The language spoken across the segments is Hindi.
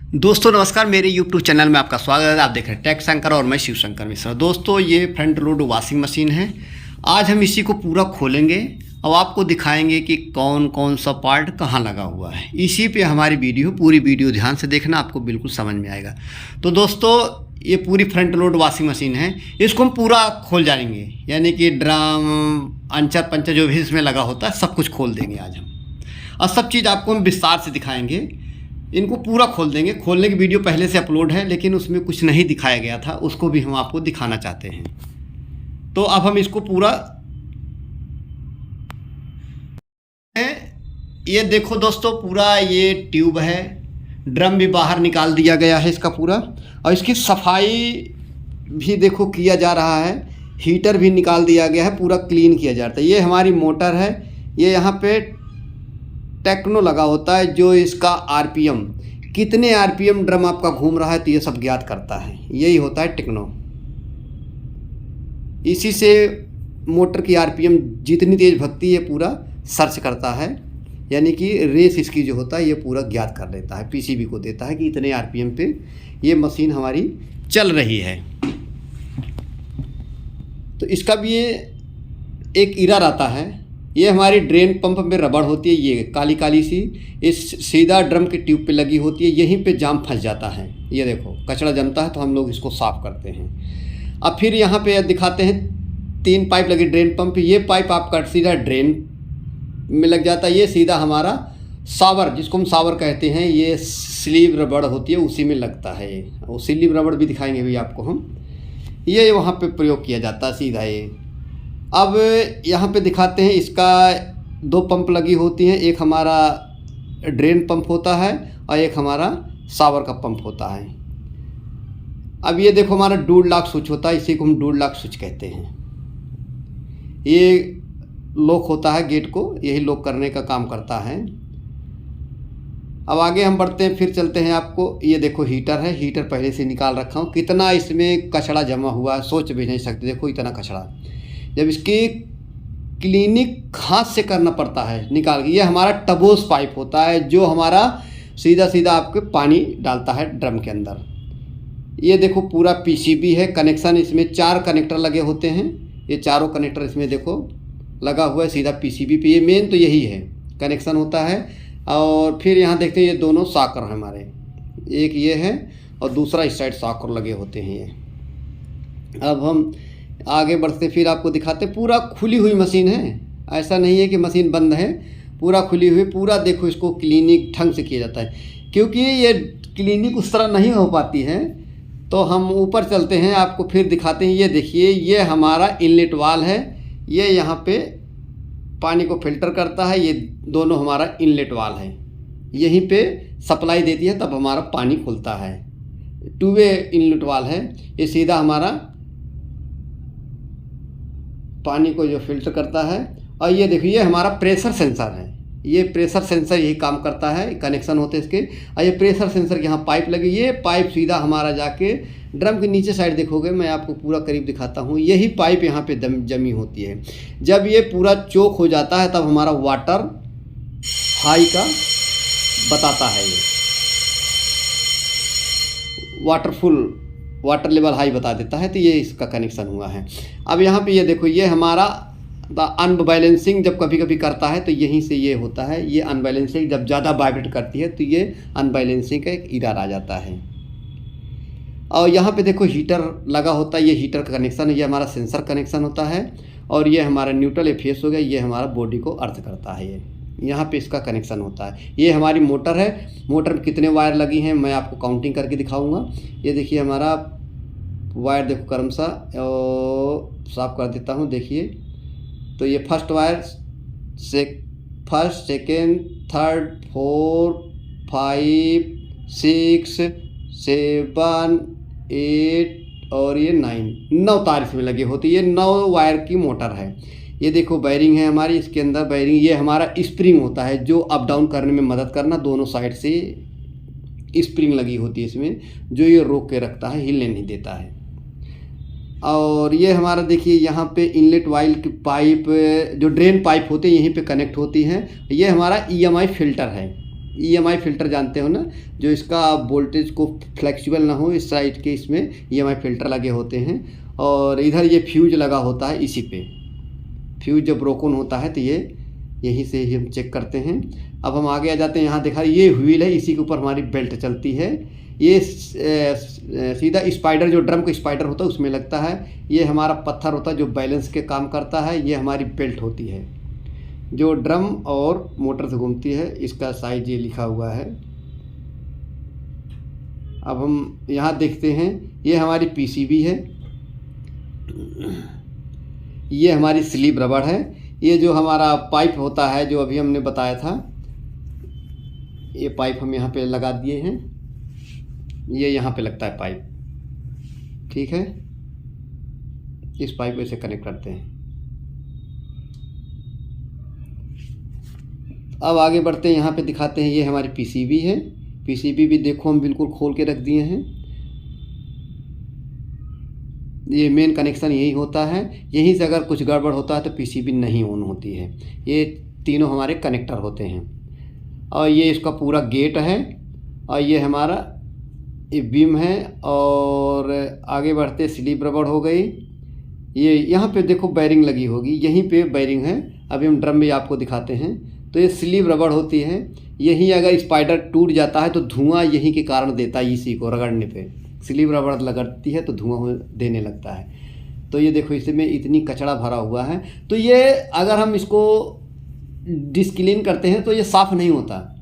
दोस्तों नमस्कार, मेरे YouTube चैनल में आपका स्वागत है। आप देख रहे हैं टेक शंकर और मैं शिव शंकर मिश्रा। दोस्तों ये फ्रंट लोड वॉशिंग मशीन है। आज हम इसी को पूरा खोलेंगे और आपको दिखाएंगे कि कौन कौन सा पार्ट कहाँ लगा हुआ है। इसी पे हमारी पूरी वीडियो ध्यान से देखना, आपको बिल्कुल समझ में आएगा। तो दोस्तों ये पूरी फ्रंट लोड वॉशिंग मशीन है, इसको हम पूरा खोल जाएंगे, यानी कि ड्रम अंचर पंचर जो भी इसमें लगा होता है सब कुछ खोल देंगे आज हम, और सब चीज़ आपको हम विस्तार से दिखाएंगे। इनको पूरा खोल देंगे। खोलने की वीडियो पहले से अपलोड है, लेकिन उसमें कुछ नहीं दिखाया गया था, उसको भी हम आपको दिखाना चाहते हैं। तो अब हम इसको पूरा ये देखो दोस्तों, पूरा ये ट्यूब है, ड्रम भी बाहर निकाल दिया गया है इसका पूरा, और इसकी सफाई भी देखो किया जा रहा है। हीटर भी निकाल दिया गया है, पूरा क्लीन किया जाता है। ये हमारी मोटर है, ये यहाँ पे टेक्नो लगा होता है जो इसका आरपीएम, कितने आरपीएम ड्रम आपका घूम रहा है तो ये सब ज्ञात करता है। यही होता है टेक्नो। इसी से मोटर की आरपीएम जितनी तेज़ भगती है पूरा सर्च करता है, यानी कि रेस इसकी जो होता है ये पूरा ज्ञात कर लेता है, पीसीबी को देता है कि इतने आरपीएम पे ये मशीन हमारी चल रही है। तो इसका भी ये एक एरर आता है। ये हमारी ड्रेन पंप में रबड़ होती है, ये काली काली सी, इस सीधा ड्रम के ट्यूब पे लगी होती है, यहीं पे जाम फंस जाता है। ये देखो कचरा जमता है तो हम लोग इसको साफ़ करते हैं। अब फिर यहाँ पे दिखाते हैं 3 पाइप लगी ड्रेन पंप। ये पाइप आपका सीधा ड्रेन में लग जाता है, ये सीधा हमारा सावर, जिसको हम सावर कहते हैं, ये स्लीव रबड़ होती है उसी में लगता है। वो स्लीव रबड़ भी दिखाएंगे भी आपको हम, ये वहाँ पे प्रयोग किया जाता है सीधा ये। अब यहाँ पे दिखाते हैं, इसका 2 पंप लगी होती हैं, एक हमारा ड्रेन पंप होता है और एक हमारा सावर का पंप होता है। अब ये देखो हमारा डूड लॉक स्विच होता है, इसी को हम डूड लॉक स्विच कहते हैं। ये लॉक होता है गेट को, यही लॉक करने का काम करता है। अब आगे हम बढ़ते हैं, फिर चलते हैं आपको। ये देखो हीटर है, हीटर पहले से निकाल रखा हूँ। कितना इसमें कचरा जमा हुआ है सोच भी नहीं सकते। देखो इतना कचरा, जब इसकी क्लीनिक हाथ से करना पड़ता है निकाल के। ये हमारा टबोस पाइप होता है जो हमारा सीधा सीधा आपके पानी डालता है ड्रम के अंदर। ये देखो पूरा पीसीबी है, कनेक्शन इसमें 4 कनेक्टर लगे होते हैं। ये चारों कनेक्टर इसमें देखो लगा हुआ है सीधा पीसीबी पे। ये मेन तो यही है, कनेक्शन होता है। और फिर यहाँ देखते हैं ये दोनों साकर हैं हमारे, एक ये है और दूसरा इस साइड साकर लगे होते हैं ये। अब हम आगे बढ़ते फिर आपको दिखाते, पूरा खुली हुई मशीन है, ऐसा नहीं है कि मशीन बंद है, पूरा खुली हुई। पूरा देखो इसको क्लीनिक ढंग से किया जाता है, क्योंकि ये क्लीनिक उस तरह नहीं हो पाती है। तो हम ऊपर चलते हैं, आपको फिर दिखाते हैं। ये देखिए ये हमारा इनलेट वाल है, ये यहाँ पे पानी को फिल्टर करता है। ये दोनों हमारा इनलेट वाल है, यहीं पे सप्लाई देती है तब हमारा पानी खुलता है। 2 वे इनलेट वाल है, ये सीधा हमारा पानी को जो फिल्टर करता है। और ये देखिए ये हमारा प्रेशर सेंसर है, ये प्रेशर सेंसर यही काम करता है, कनेक्शन होते हैं इसके। और ये प्रेशर सेंसर के यहाँ पाइप लगी, ये पाइप सीधा हमारा जाके ड्रम के नीचे साइड देखोगे, मैं आपको पूरा करीब दिखाता हूँ। यही पाइप यहाँ पे जमी होती है। जब ये पूरा चोक हो जाता है तब हमारा वाटर हाई का बताता है, ये वाटर लेवल हाई बता देता है। तो ये इसका कनेक्शन हुआ है। अब यहाँ पे ये देखो, ये हमारा अनबैलेंसिंग जब कभी कभी करता है तो यहीं से ये होता है। ये अनबैलेंसिंग जब ज़्यादा वाइब्रेट करती है तो ये अनबैलेंसिंग का एक एरर आ जाता है। और यहाँ पे देखो हीटर लगा होता है, ये हीटर का कनेक्शन है, ये हमारा सेंसर कनेक्शन होता है। और ये हमारा न्यूट्रल या फेस हो गया, ये हमारा बॉडी को अर्थ करता है। ये यहाँ पे इसका कनेक्शन होता है। ये हमारी मोटर है, मोटर में कितने वायर लगी हैं मैं आपको काउंटिंग करके दिखाऊंगा। ये देखिए हमारा वायर देखो क्रम सा साफ कर देता हूँ। देखिए तो ये first wire first second third 4 5 6 7 8 और ये 9 तार इसमें लगी होती है। ये 9 वायर की मोटर है। ये देखो बेयरिंग है हमारी, इसके अंदर बेयरिंग, ये हमारा स्प्रिंग होता है जो अप डाउन करने में मदद करना। दोनों साइड से स्प्रिंग लगी होती है इसमें, जो ये रोक के रखता है, हिलने नहीं देता है। और ये हमारा देखिए यहाँ पे इनलेट वाइल की पाइप, जो ड्रेन पाइप होते हैं यहीं पे कनेक्ट होती हैं। ये हमारा EMI फिल्टर है, EMI फ़िल्टर जानते हो ना, जो इसका वोल्टेज को फ्लेक्सिबल ना हो, इस साइड के इसमें EMI फ़िल्टर लगे होते हैं। और इधर ये फ्यूज लगा होता है, इसी पे फ्यूज जब ब्रोकन होता है तो ये यहीं से ही हम चेक करते हैं। अब हम आगे आ जाते हैं। यहाँ देखा ये व्हील है, इसी के ऊपर हमारी बेल्ट चलती है। ये सीधा स्पाइडर, जो ड्रम का स्पाइडर होता है उसमें लगता है। ये हमारा पत्थर होता है जो बैलेंस के काम करता है। ये हमारी बेल्ट होती है जो ड्रम और मोटर से घूमती है। इसका साइज ये लिखा हुआ है। अब हम यहाँ देखते हैं, ये हमारी PCB है, ये हमारी स्लीव रबड़ है। ये जो हमारा पाइप होता है जो अभी हमने बताया था, ये पाइप हम यहाँ पे लगा दिए हैं। ये यहाँ पे लगता है पाइप, ठीक है। इस पाइप को ऐसे कनेक्ट करते हैं। अब आगे बढ़ते हैं, यहाँ पे दिखाते हैं। ये हमारी PCB है। PCB भी देखो हम बिल्कुल खोल के रख दिए हैं। ये मेन कनेक्शन यही होता है। यहीं से अगर कुछ गड़बड़ होता है तो PCB नहीं ऑन होती है। ये तीनों हमारे कनेक्टर होते हैं। और ये इसका पूरा गेट है। और ये हमारा ये बीम है। और आगे बढ़ते स्लीव रबड़ हो गई। ये यहाँ पे देखो बैरिंग लगी होगी, यहीं पे बैरिंग है। अभी हम ड्रम में आपको दिखाते हैं। तो ये स्लीव रबड़ होती है। यहीं अगर स्पाइडर टूट जाता है तो धुआं यहीं के कारण देता है। इसी को रगड़ने पे स्लीव रबड़ लगती है तो धुआं देने लगता है। तो ये देखो इसमें इतनी कचरा भरा हुआ है। तो ये अगर हम इसको डिस्क्लीन करते हैं तो ये साफ़ नहीं होता।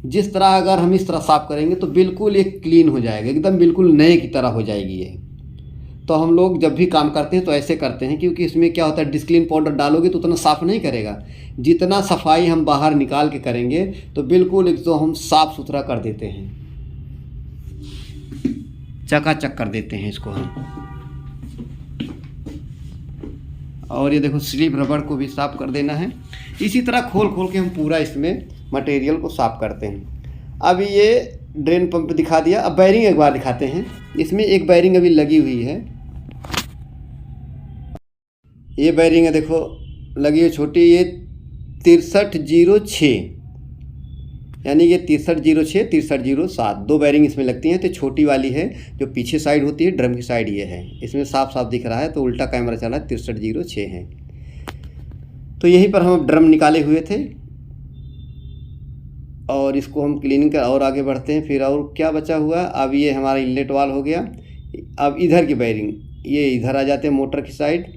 जिस तरह अगर हम इस तरह साफ़ करेंगे तो बिल्कुल ये क्लीन हो जाएगा, एकदम बिल्कुल नए की तरह हो जाएगी ये। तो हम लोग जब भी काम करते हैं तो ऐसे करते हैं, क्योंकि इसमें क्या होता है, डिस्क्लीन पाउडर डालोगे तो उतना साफ़ नहीं करेगा। जितना सफाई हम बाहर निकाल के करेंगे तो बिल्कुल एक तो हम साफ़ सुथरा कर देते हैं, चकाचक कर देते हैं इसको हम। और ये देखो स्लीव रबड़ को भी साफ़ कर देना है। इसी तरह खोल खोल के हम पूरा इसमें मटेरियल को साफ़ करते हैं। अब ये ड्रेन पंप दिखा दिया। अब बैरिंग एक बार दिखाते हैं। इसमें एक बैरिंग अभी लगी हुई है। ये बैरिंग है, देखो लगी है छोटी। ये 6306, यानी ये 6306 6307 दो बैरिंग इसमें लगती हैं। तो छोटी वाली है जो पीछे साइड होती है, ड्रम की साइड ये है। इसमें साफ साफ दिख रहा है, तो उल्टा कैमरा चला है, 6306 है। तो यहीं पर हम ड्रम निकाले हुए थे और इसको हम क्लीनिंग कर और आगे बढ़ते हैं। फिर और क्या बचा हुआ, अब ये हमारा इनलेट वाल हो गया। अब इधर की बैरिंग ये इधर आ जाते हैं, मोटर की साइड।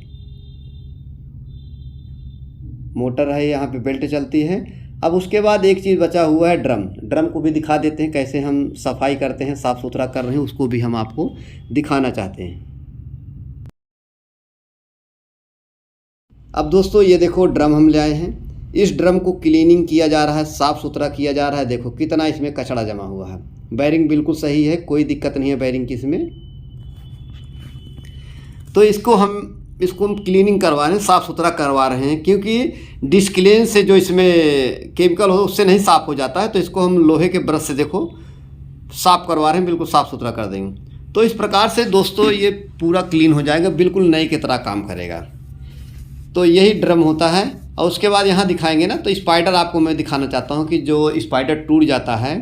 मोटर है, यहाँ पे बेल्ट चलती है। अब उसके बाद एक चीज़ बचा हुआ है, ड्रम को भी दिखा देते हैं कैसे हम सफाई करते हैं, साफ़ सुथरा कर रहे हैं, उसको भी हम आपको दिखाना चाहते हैं। अब दोस्तों ये देखो ड्रम हम ले आए हैं। इस ड्रम को क्लीनिंग किया जा रहा है, साफ़ सुथरा किया जा रहा है। देखो कितना इसमें कचरा जमा हुआ है। बैरिंग बिल्कुल सही है, कोई दिक्कत नहीं है बैरिंग की इसमें। तो इसको हम क्लीनिंग करवा रहे हैं, साफ़ सुथरा करवा रहे हैं, क्योंकि डिस्क्लेन से जो इसमें केमिकल हो उससे नहीं साफ़ हो जाता है। तो इसको हम लोहे के ब्रश से देखो साफ़ करवा रहे हैं, बिल्कुल साफ़ सुथरा कर देंगे। तो इस प्रकार से दोस्तों ये पूरा क्लीन हो जाएगा, बिल्कुल नए की तरह काम करेगा। तो यही ड्रम होता है। और उसके बाद यहाँ दिखाएंगे ना, तो स्पाइडर आपको मैं दिखाना चाहता हूँ कि जो स्पाइडर टूट जाता है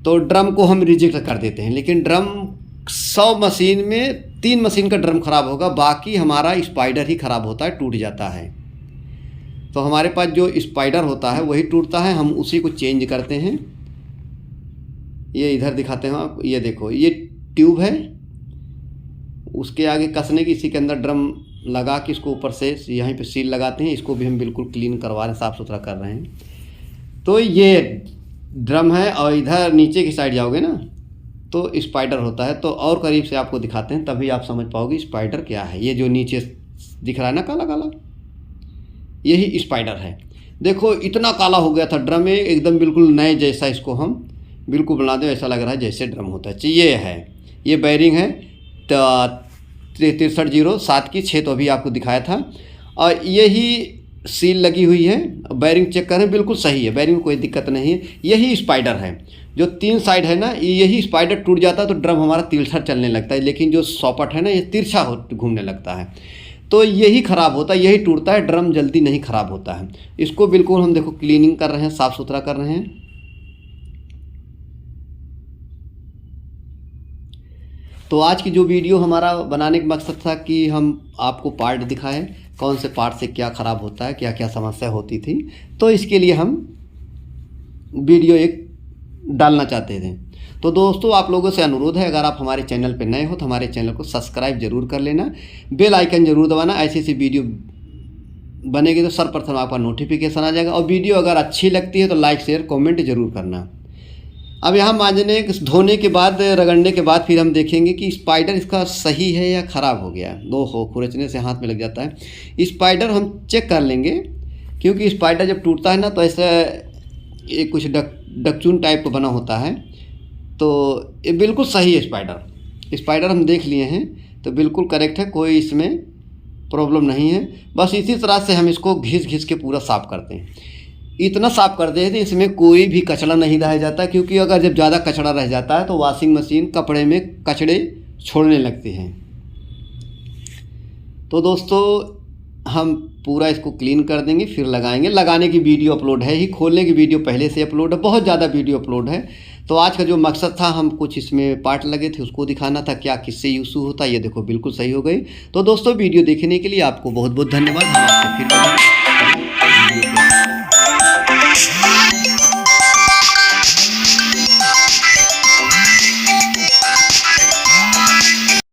तो ड्रम को हम रिजेक्ट कर देते हैं। लेकिन ड्रम 100 मशीन में 3 मशीन का ड्रम ख़राब होगा, बाकी हमारा स्पाइडर ही ख़राब होता है, टूट जाता है। तो हमारे पास जो स्पाइडर होता है वही टूटता है, हम उसी को चेंज करते हैं। ये इधर दिखाते हैं आप, ये देखो ये ट्यूब है, उसके आगे कसने की, इसी के अंदर ड्रम लगा के इसको ऊपर से यहीं पे सील लगाते हैं। इसको भी हम बिल्कुल क्लीन करवा रहे हैं, साफ़ सुथरा कर रहे हैं। तो ये ड्रम है। और इधर नीचे की साइड जाओगे ना तो स्पाइडर होता है। तो और करीब से आपको दिखाते हैं, तभी आप समझ पाओगे स्पाइडर क्या है। ये जो नीचे दिख रहा है ना काला काला, यही स्पाइडर है। देखो इतना काला हो गया था ड्रम में, एकदम बिल्कुल नए जैसा इसको हम बिल्कुल बना दें, ऐसा लग रहा है जैसे ड्रम होता है। ये है, ये बैरिंग है 6307 की 6, तो अभी आपको दिखाया था। और यही सील लगी हुई है। बैरिंग चेक करें, बिल्कुल सही है, बैरिंग में कोई दिक्कत नहीं है। यही स्पाइडर है, जो 3 साइड है ना, यही स्पाइडर टूट जाता है तो ड्रम हमारा तिरछा चलने लगता है। लेकिन जो सॉपट है ना, ये तिरछा घूमने लगता है। तो यही ख़राब होता है, यही टूटता है, ड्रम जल्दी नहीं ख़राब होता है। इसको बिल्कुल हम देखो क्लीनिंग कर रहे हैं, साफ़ सुथरा कर रहे हैं। तो आज की जो वीडियो हमारा बनाने का मकसद था कि हम आपको पार्ट दिखाएं, कौन से पार्ट से क्या ख़राब होता है, क्या क्या समस्या होती थी। तो इसके लिए हम वीडियो एक डालना चाहते थे। तो दोस्तों आप लोगों से अनुरोध है, अगर आप हमारे चैनल पर नए हो तो हमारे चैनल को सब्सक्राइब जरूर कर लेना, बेल आइकन जरूर दबाना। ऐसी वीडियो बनेगी तो सर्वप्रथम आपका नोटिफिकेशन आ जाएगा। और वीडियो अगर अच्छी लगती है तो लाइक शेयर कमेंट जरूर करना। अब यहाँ मांजने धोने के बाद, रगड़ने के बाद फिर हम देखेंगे कि स्पाइडर इसका सही है या ख़राब हो गया। दो हो खुरचने से हाथ में लग जाता है। स्पाइडर हम चेक कर लेंगे, क्योंकि स्पाइडर जब टूटता है ना तो ऐसा एक कुछ डकचून टाइप का बना होता है। तो ये बिल्कुल सही है। स्पाइडर हम देख लिए हैं तो बिल्कुल करेक्ट है, कोई इसमें प्रॉब्लम नहीं है। बस इसी तरह से हम इसको घिस के पूरा साफ़ करते हैं। इतना साफ़ कर देते हैं इसमें कोई भी कचरा नहीं रह जाता, क्योंकि अगर जब ज़्यादा कचरा रह जाता है तो वॉशिंग मशीन कपड़े में कचड़े छोड़ने लगते हैं। तो दोस्तों हम पूरा इसको क्लीन कर देंगे, फिर लगाएंगे। लगाने की वीडियो अपलोड है ही, खोलने की वीडियो पहले से अपलोड है, बहुत ज़्यादा वीडियो अपलोड है। तो आज का जो मकसद था, हम कुछ इसमें पार्ट लगे थे उसको दिखाना था, क्या किससे यूज़ होता है। ये देखो बिल्कुल सही हो गई। तो दोस्तों वीडियो देखने के लिए आपको बहुत बहुत धन्यवाद। हम आपसे फिर मिलेंगे।